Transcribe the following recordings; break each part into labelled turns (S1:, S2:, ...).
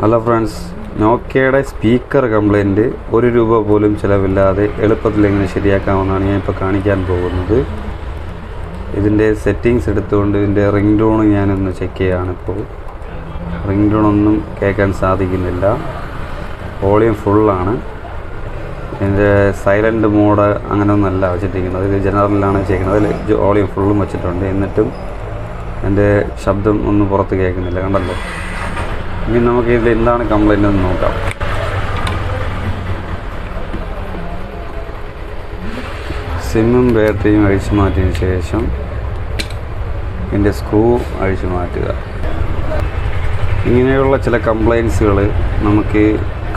S1: Hello friends, നോക്കിയയുടെ speaker complaint ₹1 പോലും ചിലവില്ലാതെ എളുപ്പത്തിൽ എങ്ങനെ ശരിയാക്കാമെന്നാണ് ഞാൻ ഇപ്പോൾ കാണിക്കാൻ പോകുന്നത്. ഇതിൻ്റെ സെറ്റിങ്സ് എടുത്തുകൊണ്ട് ഇതിൻ്റെ റിംഗ് ടോൺ ഞാനൊന്ന് ചെക്ക് ചെയ്യുകയാണിപ്പോൾ. റിംഗ് ടോണൊന്നും കേൾക്കാൻ സാധിക്കുന്നില്ല. വോളിയം ഫുള്ളാണ്. ഇതിൻ്റെ സൈലൻറ്റ് മോഡ് അങ്ങനെയൊന്നുമല്ല വെച്ചിരിക്കുന്നത്. ഇത് ജനറലിലാണ് വെച്ചിരിക്കുന്നത്. അതിൽ വോളിയം ഫുള്ളും വെച്ചിട്ടുണ്ട്. എന്നിട്ടും എൻ്റെ ശബ്ദം ഒന്നും പുറത്ത് കേൾക്കുന്നില്ല. കണ്ടല്ലോ. ഇനി നമുക്ക് ഇതിൽ എന്താണ് കംപ്ലൈൻ്റ് എന്ന് നോക്കാം. സിമ്മും ബാറ്ററിയും അഴിച്ചു മാറ്റിയതിന് ശേഷം ഇതിൻ്റെ സ്ക്രൂ അഴിച്ചു മാറ്റുക. ഇങ്ങനെയുള്ള ചില കംപ്ലൈൻസുകൾ നമുക്ക്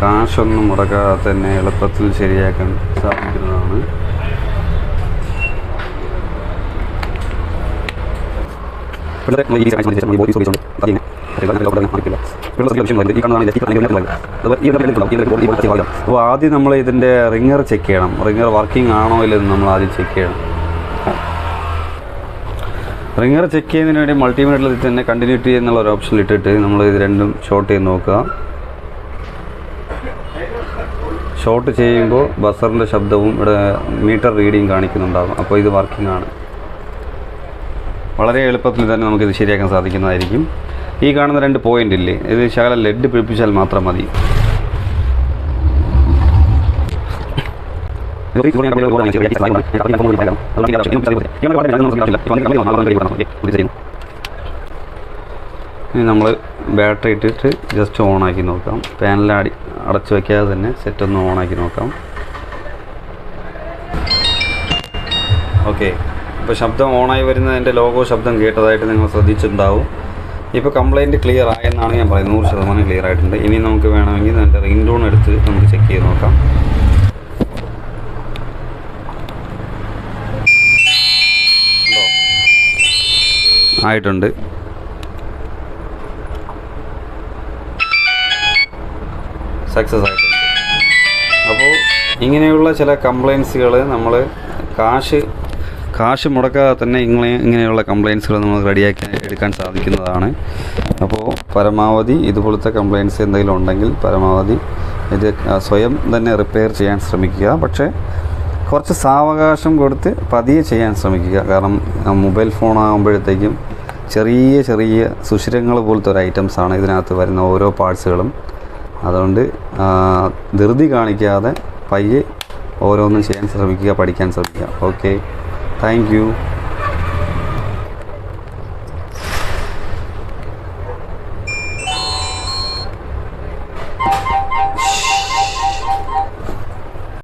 S1: കാശൊന്നും മുടക്കാതെ തന്നെ എളുപ്പത്തിൽ ശരിയാക്കാൻ സാധിക്കുന്നതാണ്. അപ്പോൾ ആദ്യം നമ്മൾ ഇതിൻ്റെ റിങ്ങർ ചെക്ക് ചെയ്യണം. റിങ്ങർ വർക്കിംഗ് ആണോ ഇല്ലെന്ന് നമ്മൾ ആദ്യം ചെക്ക് ചെയ്യണം. റിങ്ങർ ചെക്ക് ചെയ്യുന്നതിന് വേണ്ടി മൾട്ടിമീറ്ററിൽ തന്നെ കണ്ടിന്യൂറ്റി എന്നുള്ള ഒരു ഓപ്ഷൻ ഇട്ടിട്ട് നമ്മൾ ഇത് രണ്ടും ഷോർട്ട് ചെയ്ത് നോക്കുക. ഷോർട്ട് ചെയ്യുമ്പോൾ ബസറിൻ്റെ ശബ്ദവും ഇവിടെ മീറ്റർ റീഡിങ് കാണിക്കുന്നുണ്ടാകും. അപ്പോൾ ഇത് വർക്കിംഗ് ആണ്. വളരെ എളുപ്പത്തിൽ തന്നെ നമുക്കിത് ശരിയാക്കാൻ സാധിക്കുന്നതായിരിക്കും. ഈ കാണുന്ന 2 പോയിൻ്റ് ഇല്ലേ, ഇത് ശകലം ലെഡ് പിടിപ്പിച്ചാൽ മാത്രം മതി. ഇനി നമ്മൾ ബാറ്ററി ഇട്ടിട്ട് ജസ്റ്റ് ഓണാക്കി നോക്കാം. പാനൽ അടച്ചു വയ്ക്കാതെ തന്നെ സെറ്റ് ഒന്ന് ഓണാക്കി നോക്കാം. ഓക്കെ, ഇപ്പോൾ ശബ്ദം ഓണായി വരുന്നതിൻ്റെ ലോഗോ ശബ്ദം കേട്ടതായിട്ട് നിങ്ങൾ ശ്രദ്ധിച്ചിട്ടുണ്ടാവും. ഇപ്പോൾ കംപ്ലൈൻറ്റ് ക്ലിയർ ആയെന്നാണ് ഞാൻ പറയുന്നത്. 100% ക്ലിയർ ആയിട്ടുണ്ട്. ഇനി നമുക്ക് വേണമെങ്കിൽ അതിൻ്റെ റിംഗ് ടോൺ എടുത്ത് നമുക്ക് ചെക്ക് ചെയ്ത് നോക്കാം. ആയിട്ടുണ്ട്. സക്സസ് ആയിട്ടുണ്ട്. അപ്പോൾ ഇങ്ങനെയുള്ള ചില കംപ്ലൈൻസുകൾ നമ്മൾ കാശ് മുടക്കാതെ തന്നെ ഇങ്ങനെയുള്ള കംപ്ലൈൻസുകൾ നമുക്ക് റെഡിയാക്കി എടുക്കാൻ സാധിക്കുന്നതാണ്. അപ്പോൾ പരമാവധി ഇതുപോലത്തെ കംപ്ലൈൻസ് എന്തെങ്കിലും ഉണ്ടെങ്കിൽ പരമാവധി ഇത് സ്വയം തന്നെ റിപ്പയർ ചെയ്യാൻ ശ്രമിക്കുക. പക്ഷേ കുറച്ച് സാവകാശം കൊടുത്ത് പതിയെ ചെയ്യാൻ ശ്രമിക്കുക. കാരണം മൊബൈൽ ഫോൺ ആകുമ്പോഴത്തേക്കും ചെറിയ സുഷിരങ്ങൾ പോലത്തെ ഒരു ഐറ്റംസാണ് ഇതിനകത്ത് വരുന്ന ഓരോ പാർട്സുകളും. അതുകൊണ്ട് ധൃതി കാണിക്കാതെ പയ്യെ ഓരോന്നും ചെയ്യാൻ ശ്രമിക്കുക, പഠിക്കാൻ ശ്രമിക്കുക. Okay, thank you.